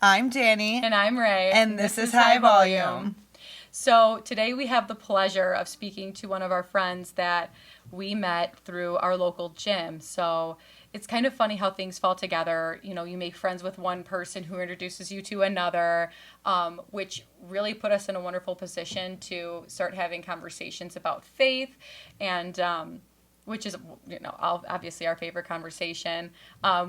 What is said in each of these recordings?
I'm Danny. And I'm Ray. And this is High Volume. So today we have the pleasure of speaking to one of our friends that we met through our local gym. So it's kind of funny how things fall together. You know, you make friends with one person who introduces you to another, which really put us in a wonderful position to start having conversations about faith and which is, you know, obviously our favorite conversation.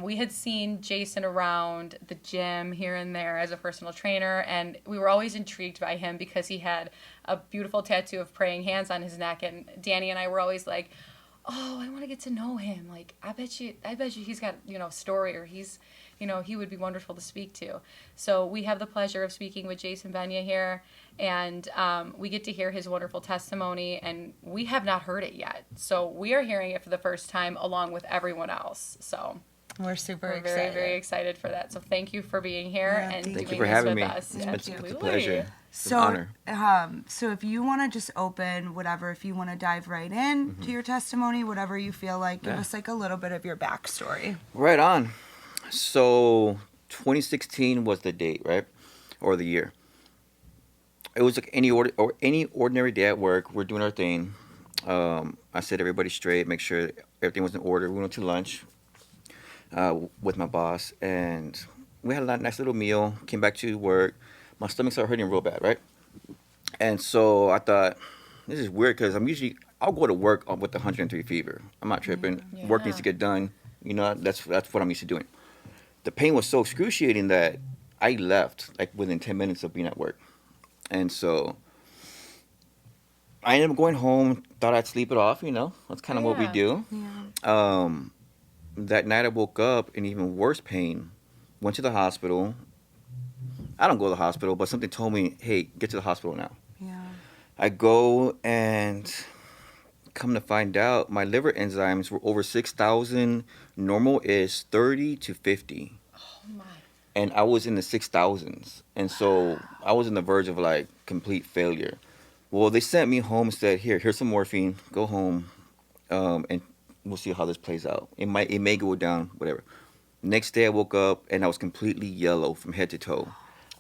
We had seen Jason around the gym here and there as a personal trainer, and we were always intrigued by him because he had a beautiful tattoo of praying hands on his neck, and Danny and I were always like, oh, I want to get to know him. Like, I bet you he's got, you know, a story, or he's, you know, he would be wonderful to speak to. So we have the pleasure of speaking with Jason Peña here, and we get to hear his wonderful testimony, and we have not heard it yet. So we are hearing it for the first time along with everyone else. So we're excited. Very, very excited for that. So thank you for being here and doing thank you this for having with me. us. It's a pleasure. It's an honor. So if you want to just open whatever, if you want to dive right in to your testimony, whatever you feel like, give us like a little bit of your backstory. Right on. So 2016 was the date, right? Or the year. It was like any ordinary day at work. We're doing our thing. I set everybody straight, make sure everything was in order. We went to lunch with my boss, and we had a nice little meal. Came back to work. My stomach started hurting real bad, right? And so I thought, this is weird because I'll go to work with 103 fever. I'm not tripping. Work needs to get done. You know, that's what I'm used to doing. The pain was so excruciating that I left like within 10 minutes of being at work. And so I ended up going home, thought I'd sleep it off, you know. That's kind of what we do. Yeah. That night I woke up in even worse pain, went to the hospital. I don't go to the hospital, but something told me, hey, get to the hospital now. Yeah. I go, and come to find out, my liver enzymes were over 6,000. Normal is 30 to 50. Oh, my. And I was in the 6,000s. And so I was on the verge of, like, complete failure. Well, they sent me home and said, here's some morphine. Go home, and we'll see how this plays out. It may go down, whatever. Next day I woke up, and I was completely yellow from head to toe.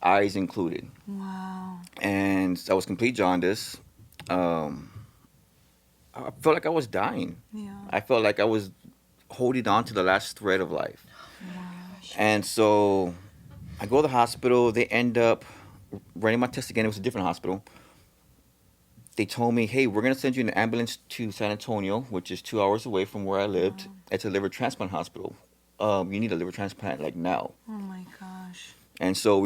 Eyes included. Wow. And I was complete jaundice. I felt like I was dying. Yeah. I felt like I was holding on to the last thread of life. Wow. And so I go to the hospital. They end up running my test again. It was a different hospital. They told me, hey, we're going to send you in an ambulance to San Antonio, which is 2 hours away from where I lived. Wow. It's a liver transplant hospital. You need a liver transplant like now. Oh my gosh. And so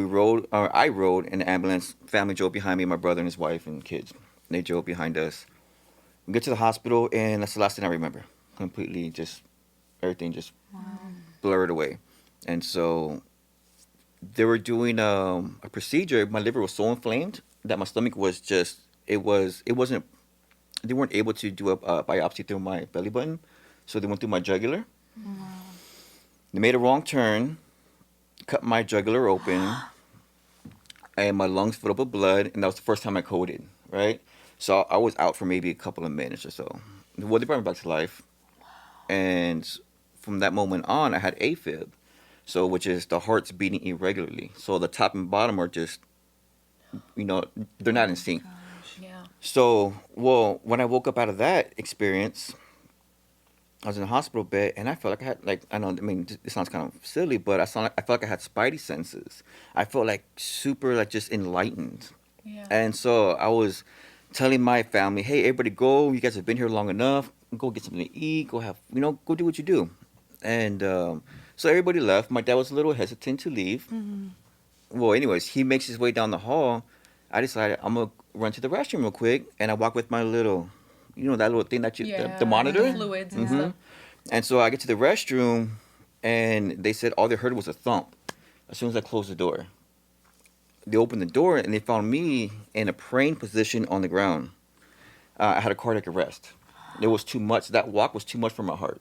I rode in the ambulance. Family drove behind me, my brother and his wife and kids. They drove behind us. We get to the hospital, and that's the last thing I remember. Completely just, everything just blurred away. And so they were doing a procedure. My liver was so inflamed that my stomach was just, they weren't able to do a biopsy through my belly button. So they went through my jugular. Wow. They made a wrong turn, cut my jugular open, and my lungs filled up with blood, and that was the first time I coded, right? So I was out for maybe a couple of minutes or so. Well, they brought me back to life, and from that moment on, I had AFib, so which is the heart's beating irregularly. So the top and bottom are just, you know, they're not in sync. Yeah. So, well, when I woke up out of that experience, I was in a hospital bed, and I felt like I had, like, it sounds kind of silly, but I felt like I had spidey senses. I felt like super, like, just enlightened. Yeah. And so I was telling my family, hey, everybody go. You guys have been here long enough. Go get something to eat. Go do what you do. And so everybody left. My dad was a little hesitant to leave. Mm-hmm. Well, anyways, he makes his way down the hall. I decided I'm going to run to the restroom real quick, and I walk with my little, you know, that little thing that the monitor? The fluids and stuff. And so I get to the restroom, and they said all they heard was a thump as soon as I closed the door. They opened the door, and they found me in a praying position on the ground. I had a cardiac arrest. It was too much. That walk was too much for my heart.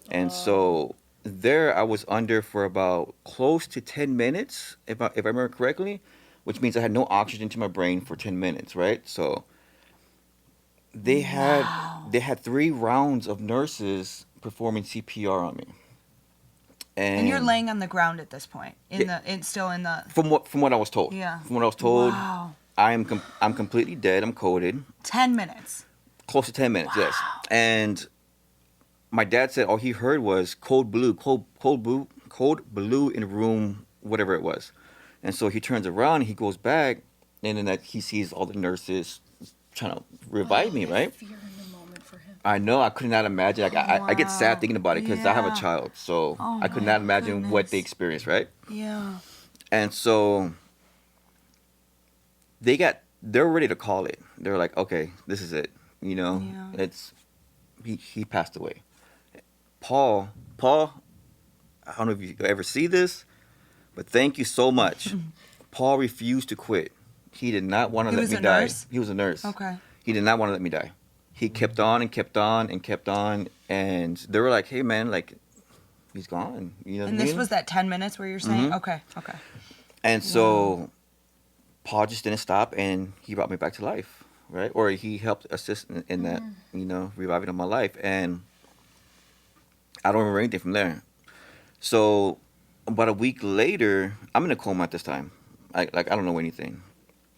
And so there I was under for about close to 10 minutes, if I remember correctly, which means I had no oxygen to my brain for 10 minutes, right? So they had 3 rounds of nurses performing CPR on me. And you're laying on the ground at this point, still in the. From what I was told. Yeah. From what I was told, Wow. I'm completely dead. I'm coded. 10 minutes. Close to 10 minutes, Wow. yes. And my dad said all he heard was cold blue in room, whatever it was. And so he turns around and he goes back, and then he sees all the nurses trying to revive me, right? Fear in the moment for him. I know. I could not imagine. Like, I get sad thinking about it because I have a Yeah. child. So Oh I could my not imagine what they goodness. experienced, right? Yeah. And so they're ready to call it. They're like, okay, this is it. You know, Yeah. he passed away. Paul, I don't know if you ever see this, but thank you so much. Paul refused to quit. He did not want to let me die. Nurse? He was a nurse. Okay. He did not want to let me die. He kept on and kept on and kept on, and they were like, "Hey, man, like, he's gone." You know what I And mean? this was that 10 minutes where you're saying, Mhm. okay. And so Paul just didn't stop, and he brought me back to life, right? Or he helped assist in that, you know, reviving of my life. And I don't remember anything from there. So about a week later, I'm in a coma at this time. I don't know anything.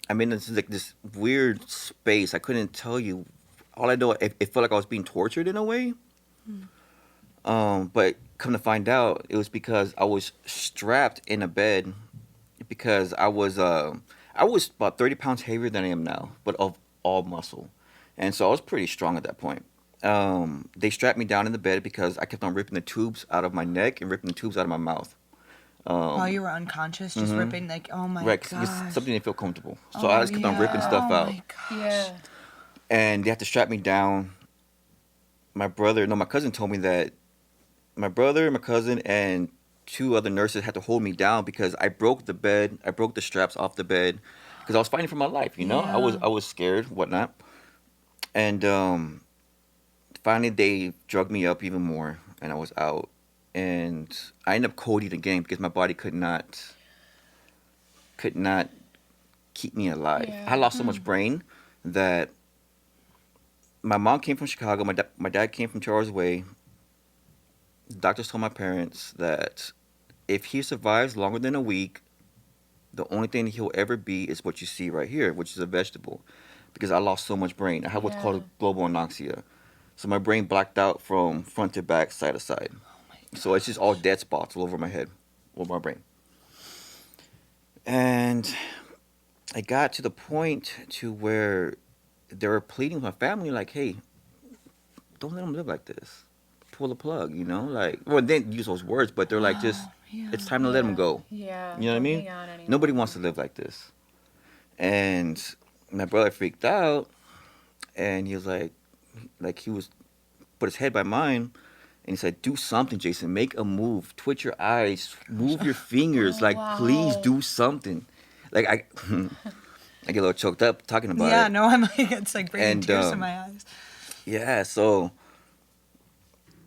I'm in this weird space. I couldn't tell you. All I know, it felt like I was being tortured in a way. But come to find out, it was because I was strapped in a bed because I was about 30 pounds heavier than I am now, but of all muscle. And so I was pretty strong at that point. They strapped me down in the bed because I kept on ripping the tubes out of my neck and ripping the tubes out of my mouth. While you were unconscious, just ripping, like, oh my Right, 'cause gosh. something didn't feel comfortable. So I just kept on ripping stuff oh out. My gosh. Yeah. And they had to strap me down. My cousin told me that my brother, my cousin, and 2 other nurses had to hold me down because I broke the straps off the bed because I was fighting for my life, you know? Yeah. I was scared, whatnot. And finally they drugged me up even more and I was out. And I ended up coding again because my body could not keep me alive. Yeah. I lost so much brain that my mom came from Chicago. My dad came from 2 hours away. The doctors told my parents that if he survives longer than a week, the only thing he'll ever be is what you see right here, which is a vegetable. Because I lost so much brain. I have what's called global anoxia. So my brain blacked out from front to back, side to side. So it's just all dead spots all over my head, over my brain. And I got to the point to where they were pleading with my family, like, hey, don't let him live like this. Pull the plug, you know? Like, well, they didn't use those words, but they're like, just, it's time to let him go. Yeah. You know what I don't mean? hang on anymore. Nobody wants to live like this. And my brother freaked out, and he was like he was, put his head by mine, and he said, do something, Jason. Make a move. Twitch your eyes. Move your fingers. Oh, like, please wow. do something. Like, I get a little choked up talking about it. Yeah, no, I'm like, it's like bringing And, tears to my eyes. Yeah, so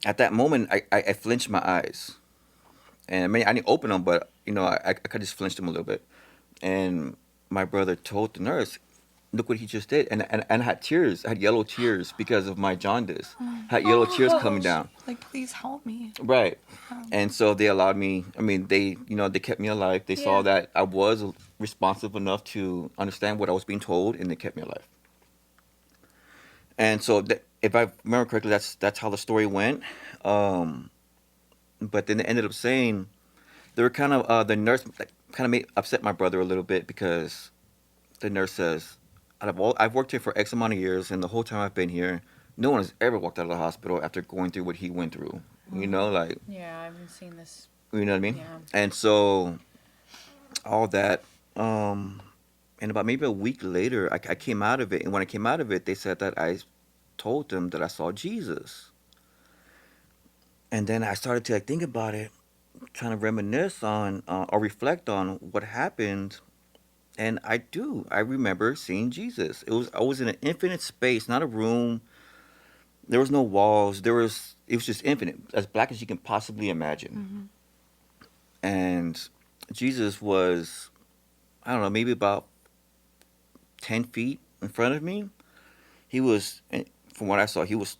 at that moment, I flinched my eyes. And I mean, I didn't open them, but, you know, I could just flinched them a little bit. And my brother told the nurse, look what he just did. And I had tears. I had yellow tears because of my jaundice. I had yellow tears coming down. Like, please help me. Right. And so they allowed me, I mean, they kept me alive. They saw that I was responsive enough to understand what I was being told, and they kept me alive. And so if I remember correctly, that's how the story went. But then they ended up saying, they were kind of, the nurse kind of upset my brother a little bit because the nurse says, I've worked here for X amount of years, and the whole time I've been here, no one has ever walked out of the hospital after going through what he went through. You know, like, Yeah, I haven't seen this. you know what I mean? Yeah. And so all that, and about maybe a week later, I came out of it. And when I came out of it, they said that I told them that I saw Jesus. And then I started to think about it, trying to reminisce on or reflect on what happened. And I remember seeing Jesus. I was in an infinite space, not a room. There was no walls. It was just infinite, as black as you can possibly imagine. And Jesus was, I don't know, maybe about 10 feet in front of me. He was, from what I saw, he was,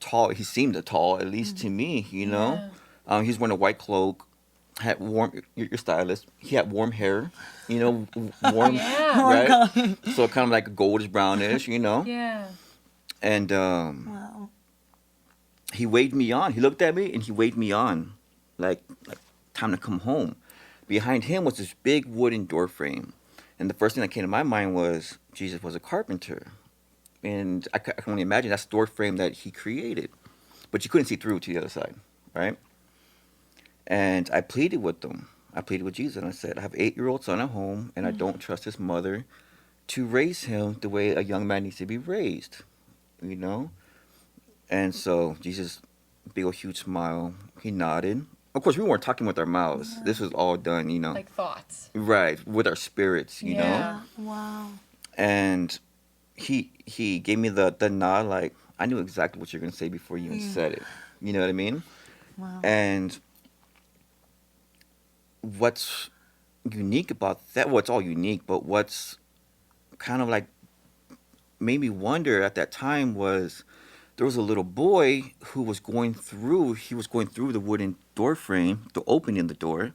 tall. He seemed tall, at least to me, He's wearing a white cloak, had warm. Your stylist. He had warm hair, warm, Yeah. right? So kind of like a goldish brownish, Yeah. And Wow. he waved me on. He looked at me and he waved me on, like time to come home. Behind him was this big wooden door frame, and the first thing that came to my mind was Jesus was a carpenter, and I can only imagine that's the door frame that he created, but you couldn't see through to the other side, right? And I pleaded with them. I pleaded with Jesus, and I said, I have an 8-year-old son at home, and I don't trust his mother to raise him the way a young man needs to be raised, you know? And so Jesus, big old huge smile, he nodded. Of course, we weren't talking with our mouths. Yeah. This was all done, Like thoughts. right, with our spirits, you know? Yeah. Wow. And he gave me the nod, like, I knew exactly what you're going to say before you even said it. You know what I mean? Wow. And what's unique about that, well, it's all unique, but what's kind of like made me wonder at that time was there was a little boy who was going through, the wooden door frame, the opening of the door.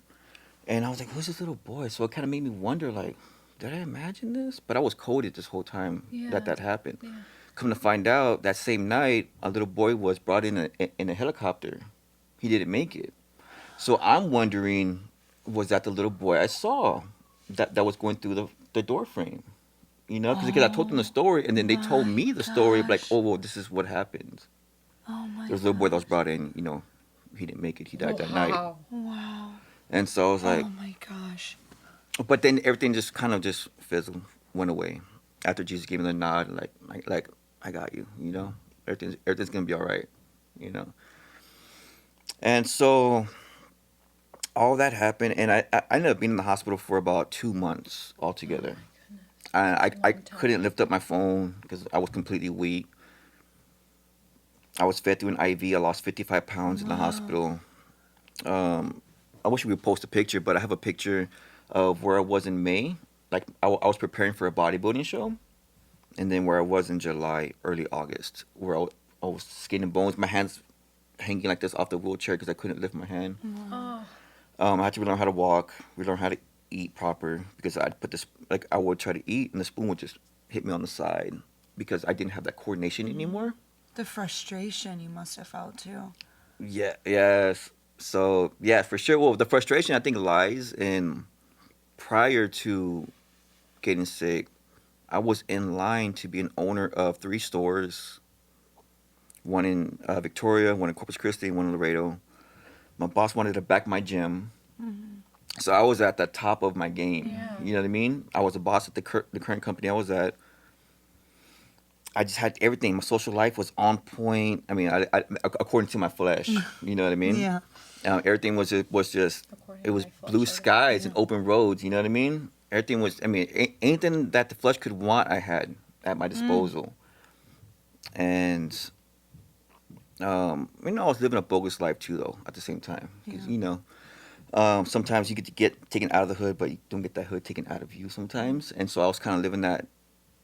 And I was like, who's this little boy? So it kind of made me wonder, like, did I imagine this? But I was coded this whole time Yeah. that happened. Yeah. Come to find out, that same night, a little boy was brought in a helicopter. He didn't make it. So I'm wondering, was that the little boy I saw that was going through the door frame? Because I told them the story, and then they told me the story of like, gosh. oh, well, this is what happened. Oh my. There was a little boy that was brought in, he didn't make it. He died that night. Wow. Wow. And so I was like, Oh my gosh. but then everything just kind of just fizzled, went away. After Jesus gave me the nod, like I got you, everything's gonna be all right, you know. And so all that happened, and I ended up being in the hospital for about 2 months altogether. I Long time. couldn't lift up my phone because I was completely weak. I was fed through an IV. I lost 55 pounds in the hospital. I wish we would post a picture, but I have a picture of where I was in May. Like I was preparing for a bodybuilding show, and then where I was in July, early August, where I was skin and bones, my hands hanging like this off the wheelchair because I couldn't lift my hand. Oh. I had to relearn how to walk, relearn how to eat proper because I'd put this, like I would try to eat and the spoon would just hit me on the side because I didn't have that coordination anymore. The frustration you must have felt too. Yeah, yes. So, yeah, for sure. Well, the frustration I think lies in prior to getting sick, I was in line to be an owner of 3 stores, one in Victoria, one in Corpus Christi, one in Laredo. My boss wanted to back my gym. So I was at the top of my game. Yeah. You know what I mean? I was a boss at the current company I was at. I just had everything. My social life was on point. I mean, I according to my flesh. You know what I mean? Yeah. Everything was just According it to was my flesh, blue I- skies and open roads. You know what I mean? Everything was. I mean, anything that the flesh could want, I had at my disposal. And I was living a bogus life too, though. At the same time, 'cause, sometimes you get taken out of the hood, but you don't get that hood taken out of you sometimes. And so I was kind of living that.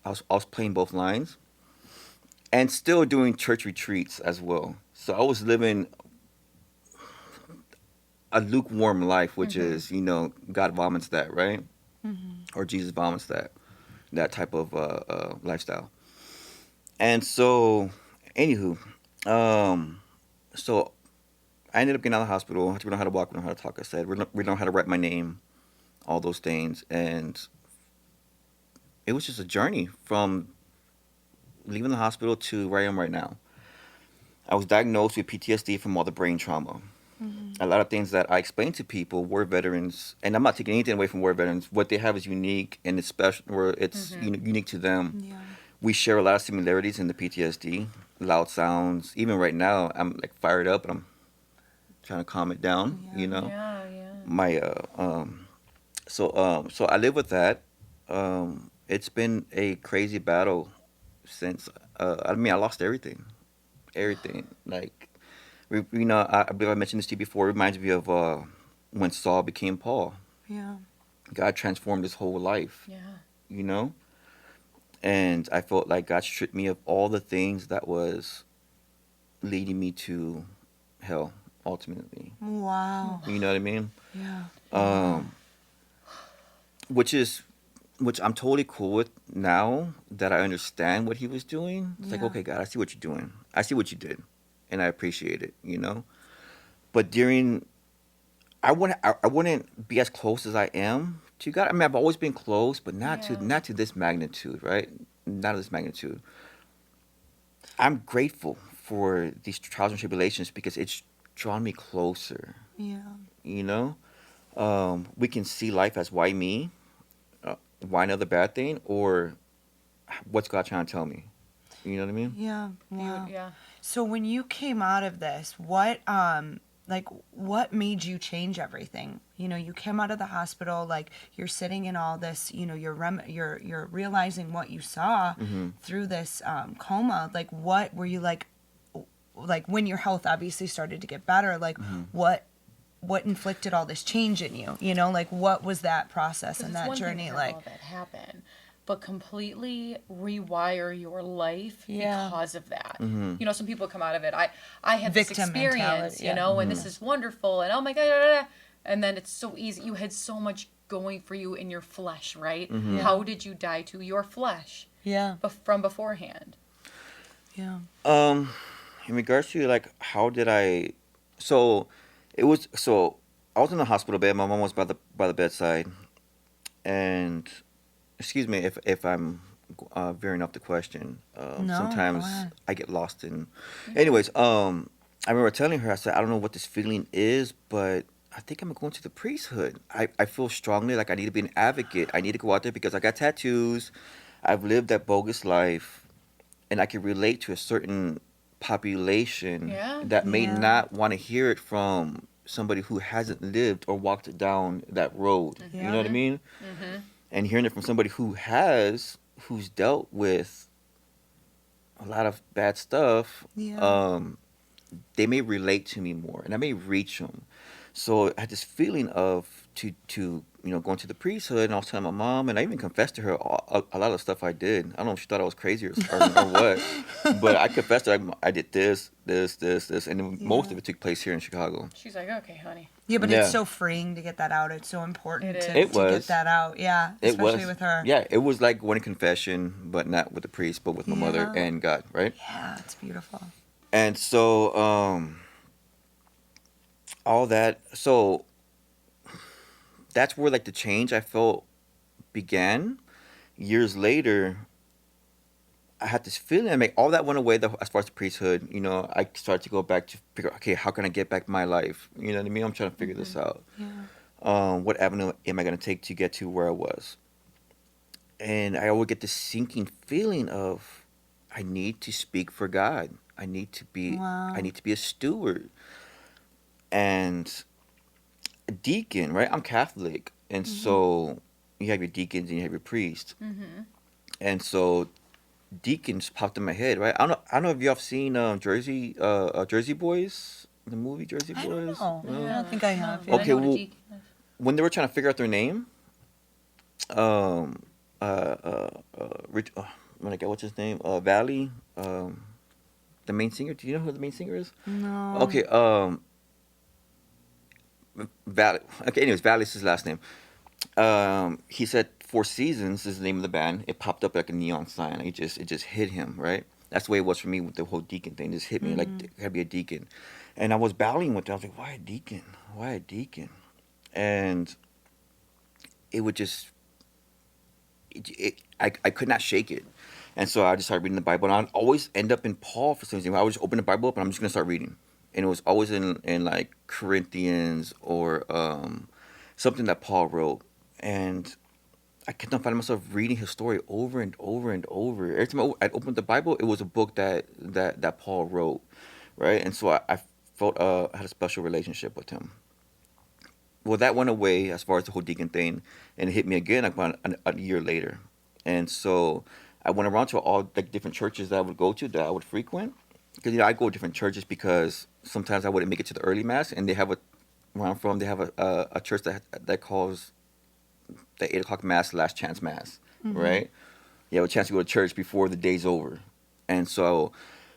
I was playing both lines, and still doing church retreats as well. So I was living a lukewarm life, which is God vomits that, right? Or Jesus vomits that type of lifestyle. And so, anywho, so I ended up getting out of the hospital. I had to learn how to walk, learn how to talk. I said, learn how to write my name, all those things, and it was just a journey from leaving the hospital to where I am right now. I was diagnosed with PTSD from all the brain trauma. A lot of things that I explain to people, war veterans, and I'm not taking anything away from war veterans. What they have is unique, and it's special, or it's unique to them. Yeah. We share a lot of similarities in the PTSD, loud sounds. Even right now, I'm like fired up, and I'm trying to calm it down. Yeah. Yeah, yeah. My so I live with that. It's been a crazy battle since. I mean, I lost everything. Like, I believe I mentioned this to you before. It reminds me of when Saul became Paul. Yeah. God transformed his whole life. Yeah. And I felt like God stripped me of all the things that was leading me to hell, ultimately. Wow. You know what I mean? Yeah. Which I'm totally cool with now that I understand what he was doing. It's like, Yeah. okay, God, I see what you're doing. I see what you did, and I appreciate it. But during, I wouldn't be as close as I am to God. I mean, I've always been close, but not to this magnitude, right? Not of this magnitude. I'm grateful for these trials and tribulations because it's drawn me closer. Yeah. You know, we can see life as why me, why another bad thing, or what's God trying to tell me. You know what I mean? Yeah. Wow. Yeah. So when you came out of this, what made you change everything? You came out of the hospital, like you're sitting in all this, you're realizing what you saw through this coma. Like, what were you like when your health obviously started to get better? Like, what inflicted all this change in you? Like, what was that process and that journey like? All that happened, but completely rewire your life because of that. Some people come out of it. I had this Victim experience, mentality, yeah. and this is wonderful, and oh my God, and then it's so easy. You had so much going for you in your flesh, right? Yeah. How did you die to your flesh? Yeah. From beforehand. Yeah. In regards to like, how did I? So, I was in the hospital bed. My mom was by the bedside, and excuse me if I'm veering off the question. No, Sometimes go ahead. I get lost in. Anyways, I remember telling her, I said, I don't know what this feeling is, but I think I'm going to the priesthood. I feel strongly like I need to be an advocate. I need to go out there because I got tattoos. I've lived that bogus life, and I can relate to a certain population that may Yeah. not want to hear it from somebody who hasn't lived or walked down that road. You know what I mean? And hearing it from somebody who's dealt with a lot of bad stuff, Yeah. they may relate to me more, and I may reach them. So I had this feeling of going to the priesthood, and I was telling my mom, and I even confessed to her a lot of stuff I did. I don't know if she thought I was crazy or what, but I confessed to her, I did this, and then most of it took place here in Chicago. She's like, okay, honey. Yeah, but Yeah. it's so freeing to get that out. It's so important It to, is. It to was. get that out. Yeah, especially with her. Yeah, it was like going to confession, but not with the priest, but with my mother Yeah. and God, right? Yeah, it's beautiful. And so, all that. So that's where like the change I felt began. Years later, I had this feeling. I mean, all that went away. As far as the priesthood, I started to go back to figure, okay, how can I get back my life? You know what I mean? I'm trying to figure this out. Yeah. What avenue am I going to take to get to where I was? And I always get this sinking feeling of, I need to speak for God. I need to be. Wow. I need to be a steward. And a deacon, right? I'm Catholic, and so you have your deacons and you have your priests, and so deacons popped in my head, right? I don't know if you have seen Jersey Boys, the movie Jersey I Boys. don't know. No? I don't think I have. But I Okay, know what a well, deacon is. When they were trying to figure out their name, Rich, what's his name? Valley, the main singer. Do you know who the main singer is? No. Okay, Valley. Okay, anyways, Valley is his last name. He said Four Seasons is the name of the band. It popped up like a neon sign. It just hit him, right? That's the way it was for me with the whole deacon thing. It just hit me like, I gotta be a deacon. And I was battling with it. I was like, why a deacon? Why a deacon? And it would just, I could not shake it. And so I just started reading the Bible. And I'd always end up in Paul for some reason. I would just open the Bible up and I'm just gonna start reading. And it was always in like Corinthians or something that Paul wrote. And I kept on finding myself reading his story over and over and over. Every time I opened the Bible, it was a book that Paul wrote, right? And so I felt I had a special relationship with him. Well, that went away as far as the whole deacon thing, and it hit me again about a year later. And so I went around to all like different churches that I would go to, that I would frequent. Because I go to different churches because sometimes I wouldn't make it to the early mass, and they have where I'm from, they have a church that calls the 8 o'clock mass last chance mass, right? You have a chance to go to church before the day's over. And so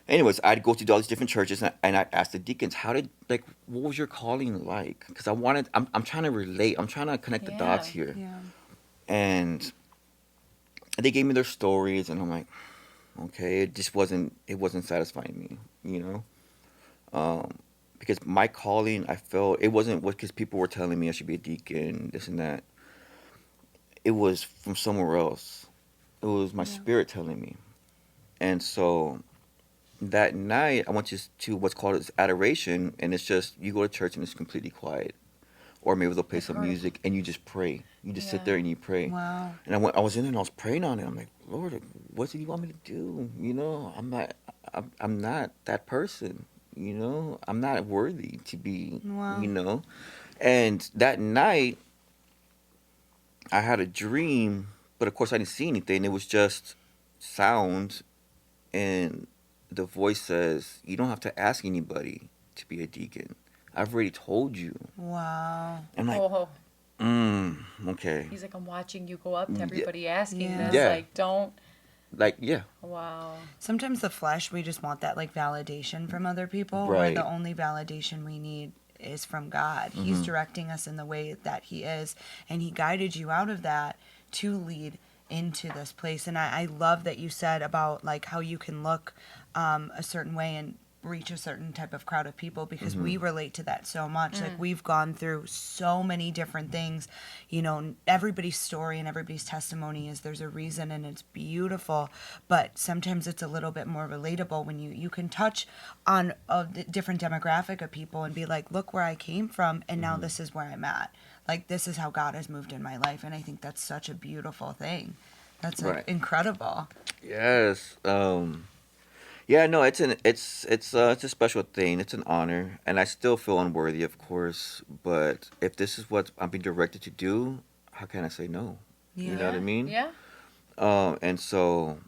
anyways, I'd go to all these different churches, and I'd ask the deacons, what was your calling like? Because I'm trying to relate. I'm trying to connect the dots Yeah. here. Yeah. And they gave me their stories, and I'm like, okay, it wasn't satisfying me, you know? Because my calling, I felt it wasn't what, because people were telling me I should be a deacon, this and that. It was from somewhere else. It was my Yeah. spirit telling me. And so that night, I went to what's called as adoration, and it's just you go to church and it's completely quiet, or maybe they'll play I've some heard. music and you just pray. You just sit Yeah. there and you pray. Wow. And I was in there and I was praying on it. I'm like, Lord, what do you want me to do? You know, I'm not that person. You know, I'm not worthy to be. Wow. You know, and that night I had a dream, but of course I didn't see anything. It was just sound, and the voice says, "You don't have to ask anybody to be a deacon. I've already told you." Wow. I'm like, Oh, okay, he's like, I'm watching you go up to Yeah. everybody asking Yeah. this. Yeah. Like, don't. like yeah, Wow. Sometimes the flesh, we just want that like validation from other people, where Right. the only validation we need is from God. He's directing us in the way that He is, and He guided you out of that to lead into this place. And I love that you said about like how you can look a certain way and reach a certain type of crowd of people, because we relate to that so much. Like we've gone through so many different things, you know. Everybody's story and everybody's testimony is there's a reason, and it's beautiful, but sometimes it's a little bit more relatable when you can touch on a different demographic of people and be like, look where I came from, and now this is where I'm at. Like, this is how God has moved in my life, and I think that's such a beautiful thing. That's like Right. incredible. yes. Yeah, no, it's a special thing. It's an honor, and I still feel unworthy, of course. But if this is what I'm being directed to do, how can I say no? You know what I mean? Yeah. And so,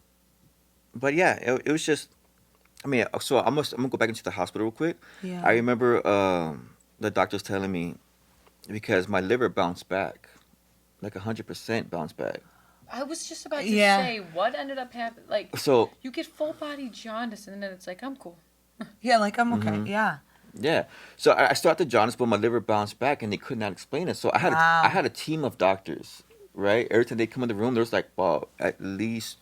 but yeah, it was just. I mean, so I'm gonna go back into the hospital real quick. Yeah. I remember the doctors telling me, because my liver bounced back, like 100% bounced back. I was just about to Yeah. say what ended up happening. Like, So you get full body jaundice, and then it's like, I'm cool. Yeah, like I'm okay. Yeah. yeah, so I started jaundice, but my liver bounced back, and they could not explain it. So Wow. I had a team of doctors, right? Every time they come in the room, there's like, wow, at least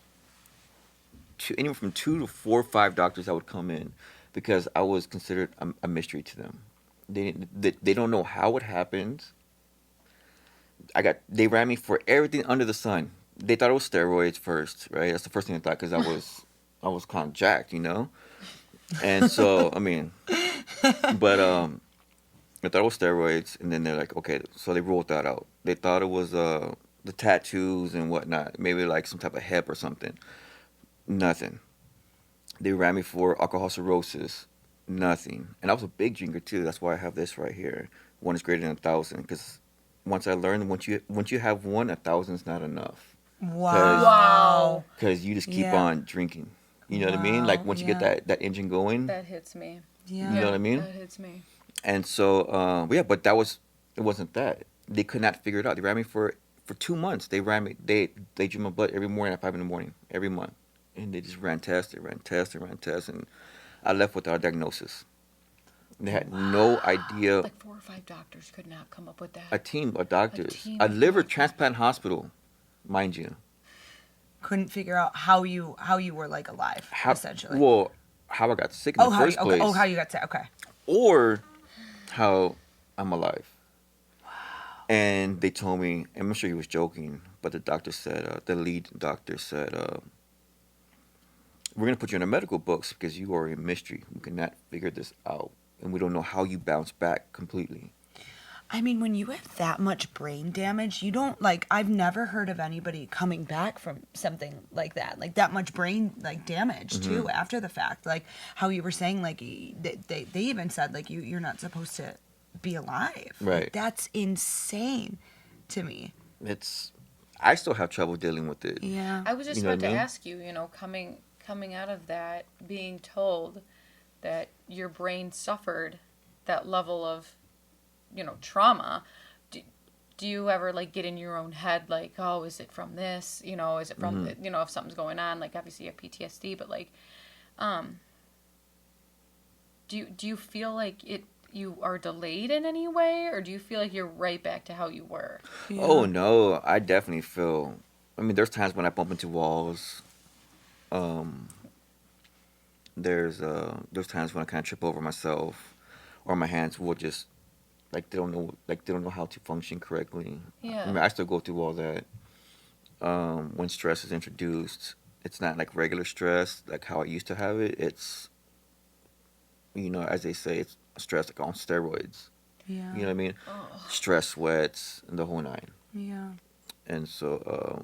anywhere from 2 to 4 or 5 doctors that would come in, because I was considered a mystery to them. They don't know how it happened. They ran me for everything under the sun. They thought it was steroids first, right? That's the first thing they thought, because I was kind of jacked, you know. And so I mean, but I thought it was steroids, and then they're like, okay, so they ruled that out. They thought it was the tattoos and whatnot, maybe like some type of hep or something. Nothing. They ran me for alcohol cirrhosis. Nothing. And I was a big drinker too. That's why I have this right here. One is greater than 1,000. Because once I learned, once you have one, 1,000's not enough. Wow. Because you just keep Yeah. on drinking. You know what I mean? Like Wow, once you yeah. get that engine going, That hits me. Yeah. you know what I mean? That hits me. And so, yeah, but it wasn't that. They could not figure it out. They ran me for 2 months. They ran me. They drew my blood every morning at 5 in the morning, every month, and they just ran tests, and I left without a diagnosis. They had no idea. Like 4 or 5 doctors could not come up with that. A team of doctors, team a of liver doctors. transplant hospital, mind you. Couldn't figure out how you were like alive, essentially. Well, how I got sick in the first place, how you got sick. Okay. or how I'm alive. And they told me, I'm sure he was joking, but the doctor said, the lead doctor said, we're going to put you in the medical books because you are a mystery. We cannot figure this out. And we don't know how you bounce back completely. I mean, when you have that much brain damage, you don't like. I've never heard of anybody coming back from something like that much brain like damage too after the fact. Like how you were saying, like they even said like you're not supposed to be alive. Right. Like, that's insane to me. I still have trouble dealing with it. Yeah. I was just You know about what I to mean? ask you, coming out of that, being told that your brain suffered that level of, trauma. Do you ever like get in your own head like, oh, is it from this? Is it from if something's going on? Like obviously you have PTSD, but like, do you feel like you are delayed in any way, or do you feel like you're right back to how you were? Oh Yeah. no, I definitely feel. I mean, there's times when I bump into walls. Um, there's times when I kind of trip over myself, or my hands will just like they don't know how to function correctly. I Yeah. mean, I still go through all that. When stress is introduced, it's not like regular stress, like how I used to have it. It's, as they say, it's stress like on steroids. Yeah. You know what I mean? Oh. Stress, sweats, and the whole nine. Yeah. And so,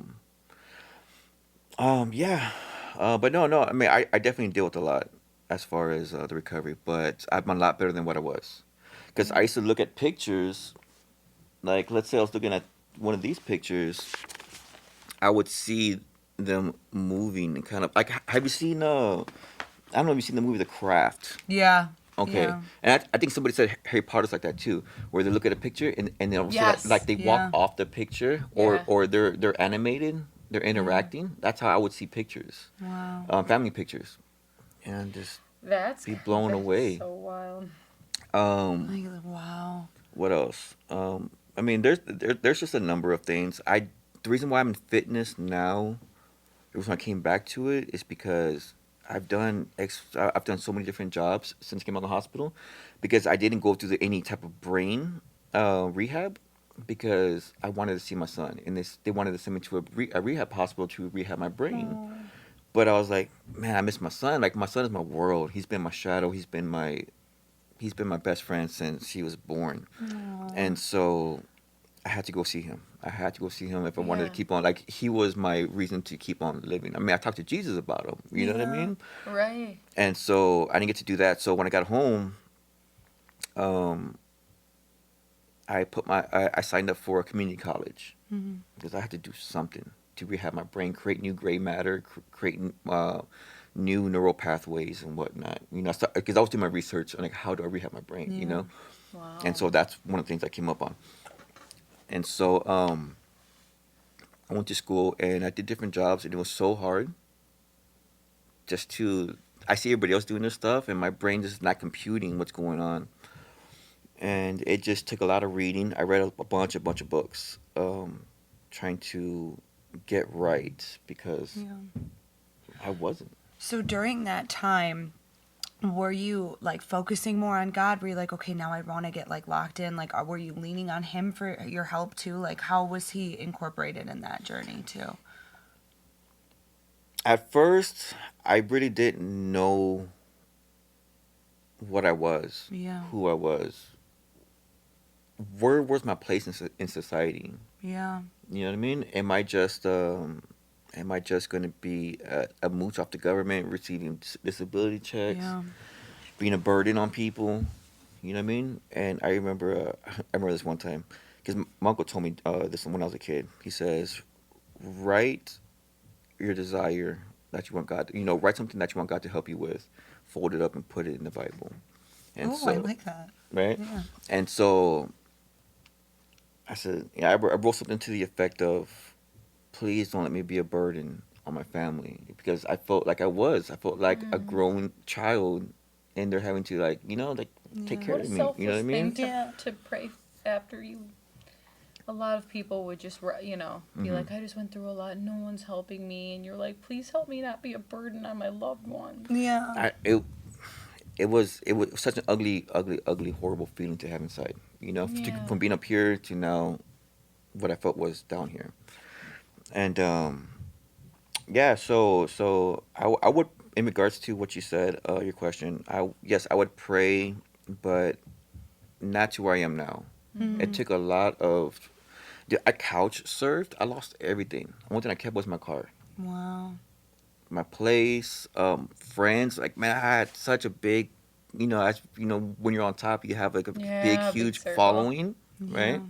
yeah. But no, no. I mean, I definitely deal with a lot as far as the recovery, but I'm a lot better than what I was. Because I Yeah. used to look at pictures, like let's say I was looking at one of these pictures, I would see them moving and kind of like. Have you seen? I don't know if you've seen the movie The Craft. Yeah. Okay, Yeah. and I think somebody said Harry Potter's like that too, where they look at a picture and they'll see like Yes. they walk Yeah. off the picture, Yeah. or they're animated, they're Yeah. interacting. That's how I would see pictures, Wow. family pictures, and just That's be blown that's away. so wild. Um, Like, wow. what else? I mean, there's just a number of things. The reason why I'm in fitness now, the reason I came back to it is because I've done so many different jobs since I came out of the hospital, because I didn't go through any type of brain rehab, because I wanted to see my son, and they wanted to send me to a rehab hospital to rehab my brain. Oh. But I was like, man, I miss my son. Like my son is my world. He's been my shadow. He's been my best friend since he was born. Oh. And so I had to go see him. I had to go see him if I wanted to Yeah. keep on. Like he was my reason to keep on living. I mean, I talked to Jesus about him. You know what I Yeah. mean? Right. And so I didn't get to do that. So when I got home, um, I signed up for a community college, Mm-hmm. because I had to do something to rehab my brain, create new gray matter, create new neural pathways and whatnot. Because I was doing my research on like how do I rehab my brain. Yeah. And Wow. so that's one of the things I came up on. And so I went to school and I did different jobs, and it was so hard just to. I see everybody else doing their stuff, and my brain just not computing what's going on. And it just took a lot of reading. I read a bunch of books, trying to get right, because Yeah. I wasn't. So during that time, were you like focusing more on God? Were you like, okay, now I want to get like locked in? Like, were you leaning on Him for your help too? Like, how was He incorporated in that journey too? At first, I really didn't know what I was, Yeah. who I was, where was my place in society. Yeah. You know what I mean? Am I just going to be a mooch off the government, receiving disability checks, Yeah. being a burden on people? You know what I mean? And I remember this one time, because my uncle told me this when I was a kid. He says, write your desire that you want God. Write something that you want God to help you with, fold it up and put it in the Bible. And Oh, I so, like that. right? Yeah. And so I said, yeah, I wrote something to the effect of, please don't let me be a burden on my family, because I felt like I was. I felt like a Mm. grown child, and they're having to take Yeah. care What a of me. You know what I selfless thing mean? to Yeah. to pray after you. A lot of people would just be Mhm. like, I just went through a lot. No one's helping me, and you're like, please help me not be a burden on my loved ones. Yeah. I it was such an ugly, ugly, ugly, horrible feeling to have inside. Yeah. From being up here to now, what I felt was down here. And yeah, so I would, in regards to what you said, your question, yes, I would pray, but not to where I am now. It Mm-hmm. Mm. took a lot of. I couch surfed. I lost everything. One thing I kept was my car, Wow. my place, friends. Like, man, I had such a big, when you're on top, you have like a big, Yeah, big huge circle. following, Yeah. right?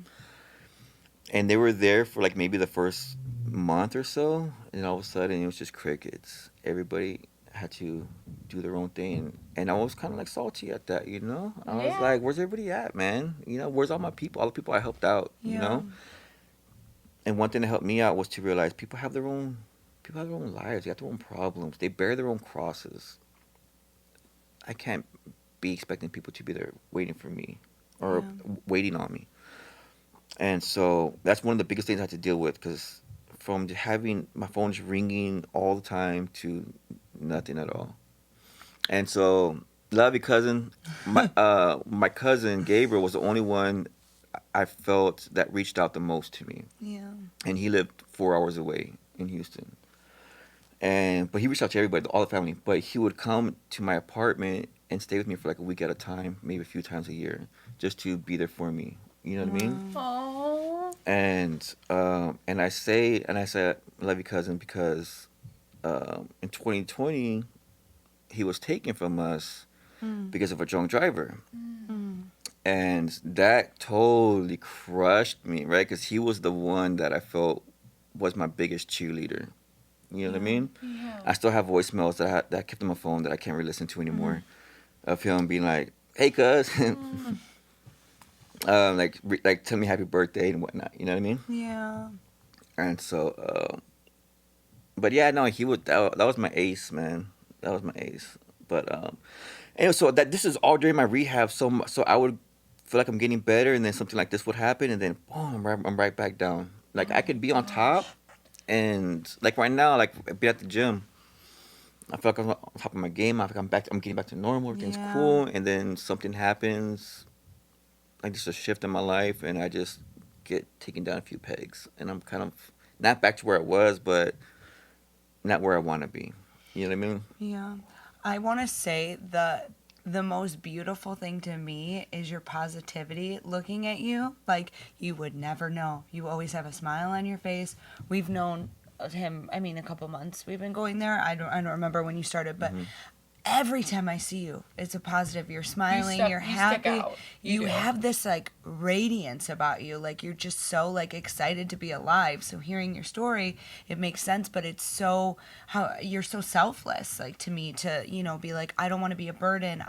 And they were there for like maybe the first month or so, and all of a sudden it was just crickets. Everybody had to do their own thing, and I was kind of like salty at that. I was Yeah. like, "Where's everybody at, man? Where's all my people? All the people I helped out, Yeah. And one thing that helped me out was to realize people have their own lives. They have their own problems. They bear their own crosses. I can't be expecting people to be there waiting for me or Yeah. waiting on me. And so that's one of the biggest things I had to deal with because from having my phone just ringing all the time to nothing at all. And so, love your cousin. My cousin Gabriel was the only one I felt that reached out the most to me, Yeah. and he lived 4 hours away in Houston. But he reached out to everybody, all the family. But he would come to my apartment and stay with me for like a week at a time, maybe a few times a year, just to be there for me. You know what I mean? Oh. And I say, love you, cousin, because in 2020 he was taken from us Mm. because of a drunk driver. Mm. And that totally crushed me, right? Because he was the one that I felt was my biggest cheerleader. You know what I Yeah. mean? Yeah. I still have voicemails that I kept on my phone that I can't really listen to anymore of him being like, "Hey, cuz," like tell me happy birthday and whatnot. You know what I mean? Yeah. And so, but yeah, no, he would. That was my ace, man. That was my ace. But and so that this is all during my rehab. So I would feel like I'm getting better, and then something like this would happen, and then boom, I'm right back down. Like I could be on top, and like right now, like be at the gym. I feel like I'm on top of my game. I feel like I'm getting back to normal. Everything's Yeah. cool, and then something happens, like just a shift in my life, and I just get taken down a few pegs, and I'm kind of not back to where I was, but not where I want to be. You know what I mean? Yeah. I want to say the most beautiful thing to me is your positivity looking at you. Like you would never know. You always have a smile on your face. We've known him, I mean, a couple months we've been going there. I don't remember when you started, but every time I see you, it's a positive. You're smiling, you're You stick happy. out. You do. have this like radiance about you. Like you're just so like excited to be alive. So hearing your story, it makes sense, but it's so how you're so selfless, like to me to, be like, I don't want to be a burden.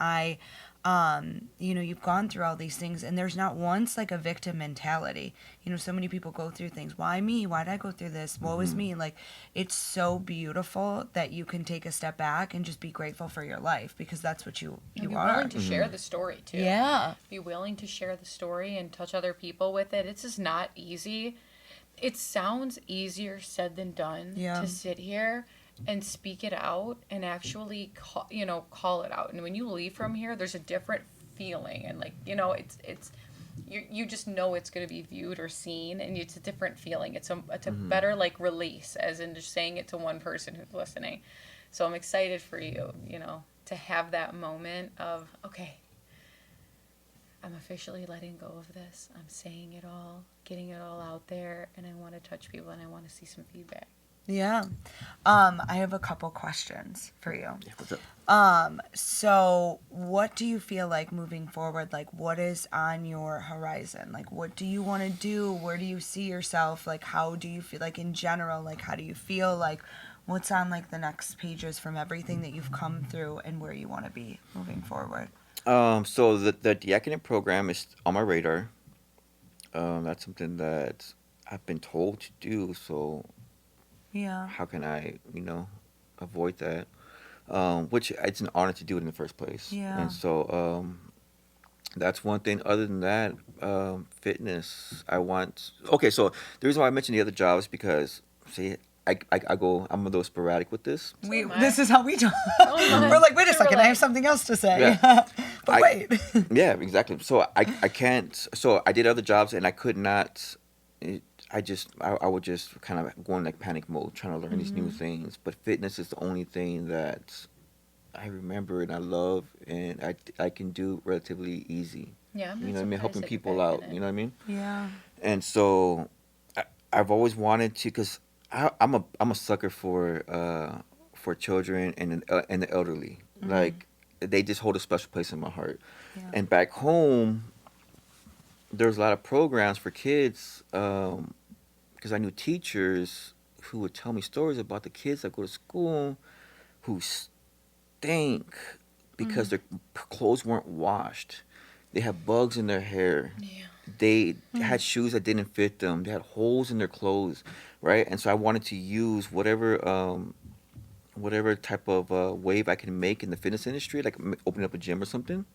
You've gone through all these things and there's not once like a victim mentality. So many people go through things. Why me? Why did I go through this? Woe is me. Like it's so beautiful that you can take a step back and just be grateful for your life because that's what you And be are. willing to share the story too. Yeah. Be willing to share the story and touch other people with it. It's just not easy. It sounds easier said than done Yeah. to sit here and speak it out and actually call it out. And when you leave from here, there's a different feeling and it's you just know it's going to be viewed or seen and it's a different feeling. It's a better like release as in just saying it to one person who's listening. So I'm excited for you, to have that moment of, okay, I'm officially letting go of this. I'm saying it all, getting it all out there, and I want to touch people and I want to see some feedback. Yeah. I have a couple questions for you. Yeah, what's up? So what do you feel like moving forward? Like what is on your horizon? Like what do you want to do? Where do you see yourself? Like how do you feel like in general? Like how do you feel? Like what's on like the next pages from everything that you've come through and where you want to be moving forward? So the diaconate program is on my radar. That's something that I've been told to do. So Yeah. how can I, avoid that? Which it's an honor to do it in the first place. Yeah. And so that's one thing. Other than that, fitness. Okay, so the reason why I mentioned the other job is because, see, I'm a little sporadic with this. This is how we talk. my. We're like, wait a Can second, I relate. have something else to say. Yeah. But wait. Yeah, exactly. So I can't. So I did other jobs and I could not. I would just kind of go in like panic mode, trying to learn these new things. But fitness is the only thing that I remember and I love, and I can do relatively easy. Yeah, I'm You not know what I mean? surprised Helping that you're people back out. in it. You know what I mean? Yeah. And so I've always wanted to, cause I'm a sucker for children and the elderly. Like they just hold a special place in my heart. Yeah. And back home, there's a lot of programs for kids. Because I knew teachers who would tell me stories about the kids that go to school who stink because their clothes weren't washed. They had bugs in their hair. Yeah. They had shoes that didn't fit them. They had holes in their clothes, right? And so I wanted to use whatever whatever type of wave I can make in the fitness industry, like open up a gym or something,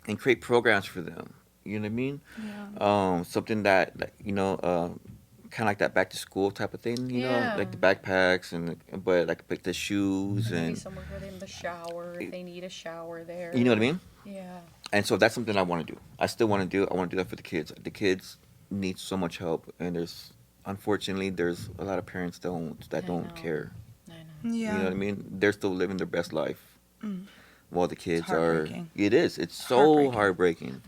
and create programs for them. You know what I mean? Yeah. Something that, kind of like that back to school type of thing. Yeah. Like the backpacks but like pick the shoes Maybe and somewhere for them to shower if they need a shower there. you know what I mean. Yeah. And so that's something I want to do. I still want to do. I want to do that for the kids. The kids need so much help, and unfortunately there's a lot of parents that I don't know. care. I know. Yeah. You know what I mean? They're still living their best life Mm. while the kids are. heartbreaking. It is. It's so heartbreaking.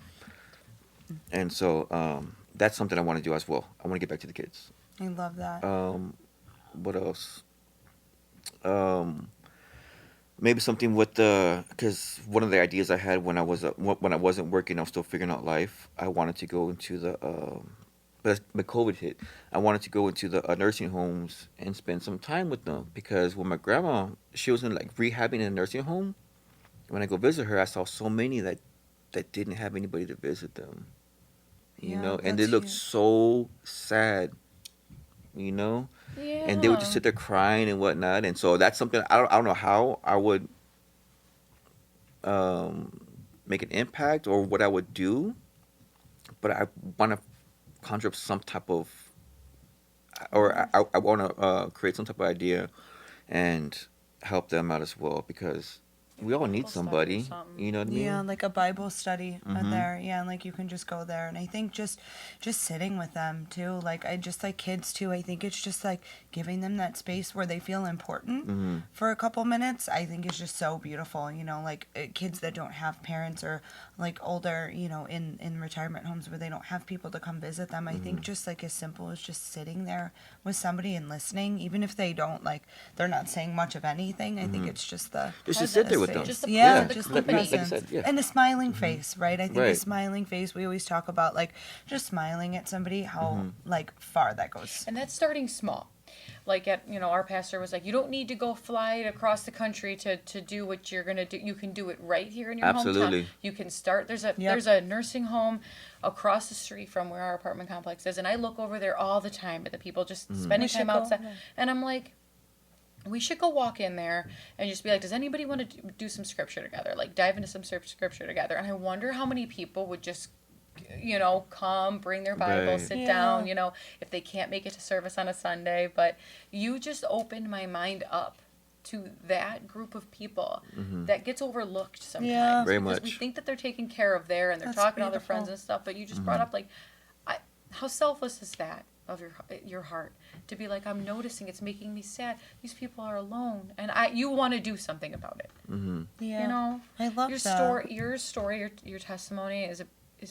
And so that's something I want to do as well. I want to get back to the kids. I love that. What else? Maybe something with because one of the ideas I had when I wasn't working, I was still figuring out life. I wanted to go into but COVID hit. I wanted to go into the nursing homes and spend some time with them because when my grandma, she was in like rehabbing in a nursing home. When I go visit her, I saw so many that didn't have anybody to visit them. Yeah, And they that's looked huge. so sad. Yeah. And they would just sit there crying and whatnot. And so that's something I don't know how I would make an impact or what I would do, but I want to conjure up some type of, or I want to create some type of idea and help them out as well because we all need Bible study or somebody. something. You know what I mean? Yeah, like a Bible study Mhm. there. Yeah, and like you can just go there, and I think just sitting with them too. Like I just like kids too. I think it's just like giving them that space where they feel important Mhm. for a couple minutes. I think is just so beautiful. Like kids that don't have parents or like older, in retirement homes where they don't have people to come visit them. I think just like as simple as just sitting there with somebody and listening, even if they don't like they're not saying much of anything. I think it's just the Just to sit there with them. Just the yeah, presence, just the the company. Like I presence. said, yeah. And a smiling face, right? I think a Right. smiling face, we always talk about like just smiling at somebody, how like far that goes. And that's starting small. Like our pastor was like, you don't need to go fly across the country to do what you're gonna do. You can do it right here in your Absolutely. hometown. You can start. There's Yep. a nursing home across the street from where our apartment complex is, and I look over there all the time at the people just spending We should time go outside, there. and I'm like, we should go walk in there and just be like, does anybody want to do some scripture together? Like dive into some scripture together. And I wonder how many people would just, come, bring their Bible, Right. sit Yeah. down, if they can't make it to service on a Sunday. But you just opened my mind up to that group of people that gets overlooked sometimes. Yeah. Very because we much. think that they're taken care of there and they're That's talking to other friends beautiful. and stuff. But you just brought up how selfless is that of your heart to be like, I'm noticing it's making me sad. These people are alone, and you want to do something about it. Mm-hmm. Yeah. I love Your that. story, your testimony is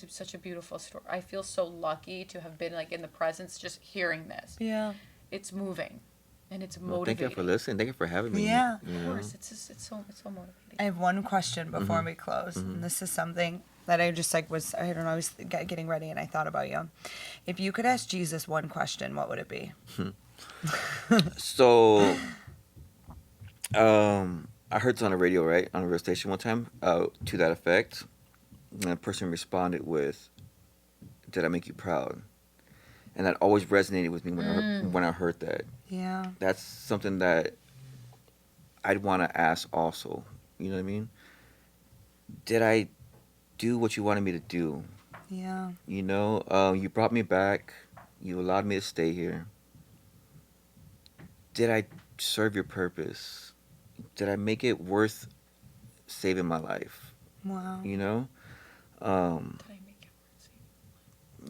such a beautiful story. I feel so lucky to have been like in the presence, just hearing this. Yeah. It's moving, and it's Well, motivating. thank you for listening. Thank you for having me. Yeah. you Of know? course, it's so motivating. I have one question before we close. And this is something that I just like I don't know, I was getting ready and I thought about you. If you could ask Jesus one question, what would it be? So, I heard this on the radio, right, on a radio station one time, to that effect. And a person responded with, "Did I make you proud?" And that always resonated with me when I heard that. Yeah. That's something that I'd want to ask also. You know what I mean? Did I do what you wanted me to do? Yeah. You brought me back. You allowed me to stay here. Did I serve your purpose? Did I make it worth saving my life? Wow. You know? Did I make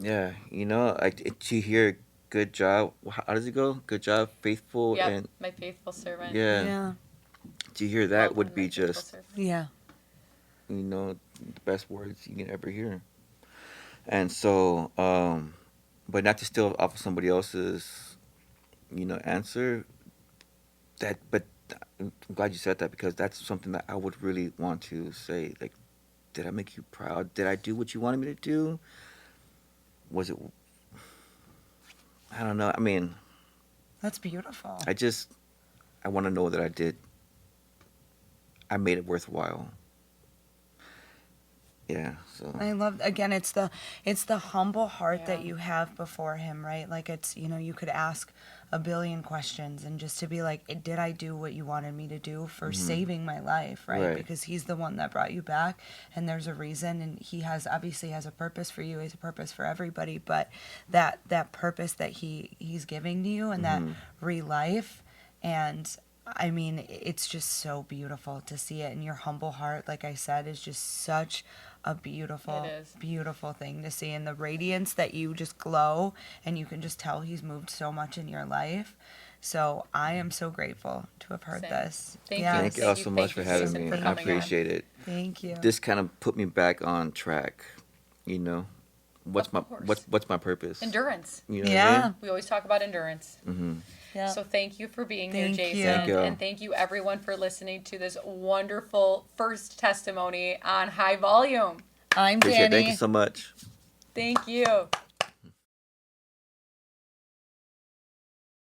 it? Yeah, to hear good job. How does it go? Good job, faithful, Yep, and my faithful servant. yeah, Yeah. to hear that Well would done, be my faithful just, servant. Yeah. the best words you can ever hear. And so, but not to steal off of somebody else's, answer. But I'm glad you said that because that's something that I would really want to say. Like, did I make you proud? Did I do what you wanted me to do? Was it? I don't know. I mean, That's beautiful. I want to know that I did. I made it worthwhile. Yeah. So. I love again it's the humble heart that Yeah. you have before him, right? Like it's you could ask a billion questions, and just to be like, did I do what you wanted me to do for saving my life, right? Because he's the one that brought you back, and there's a reason, and he obviously has a purpose for you. He has a purpose for everybody, but that purpose that he's giving to you, and that re-life, and I mean, it's just so beautiful to see it. And your humble heart, like I said, is just such a beautiful, beautiful thing to see. And the radiance that you just glow, and you can just tell he's moved so much in your life. So I am so grateful to have heard this. Thank you. Thank you all so much for having me. I appreciate it. Thank you. This kind of put me back on track. You know, what's my purpose? Endurance. You know what I mean? We always talk about endurance. Yeah. So thank you for being here, Jason. Thank you. And thank you everyone for listening to this wonderful first testimony on High Volume. I'm Appreciate it. Danny. Thank you so much. Thank you.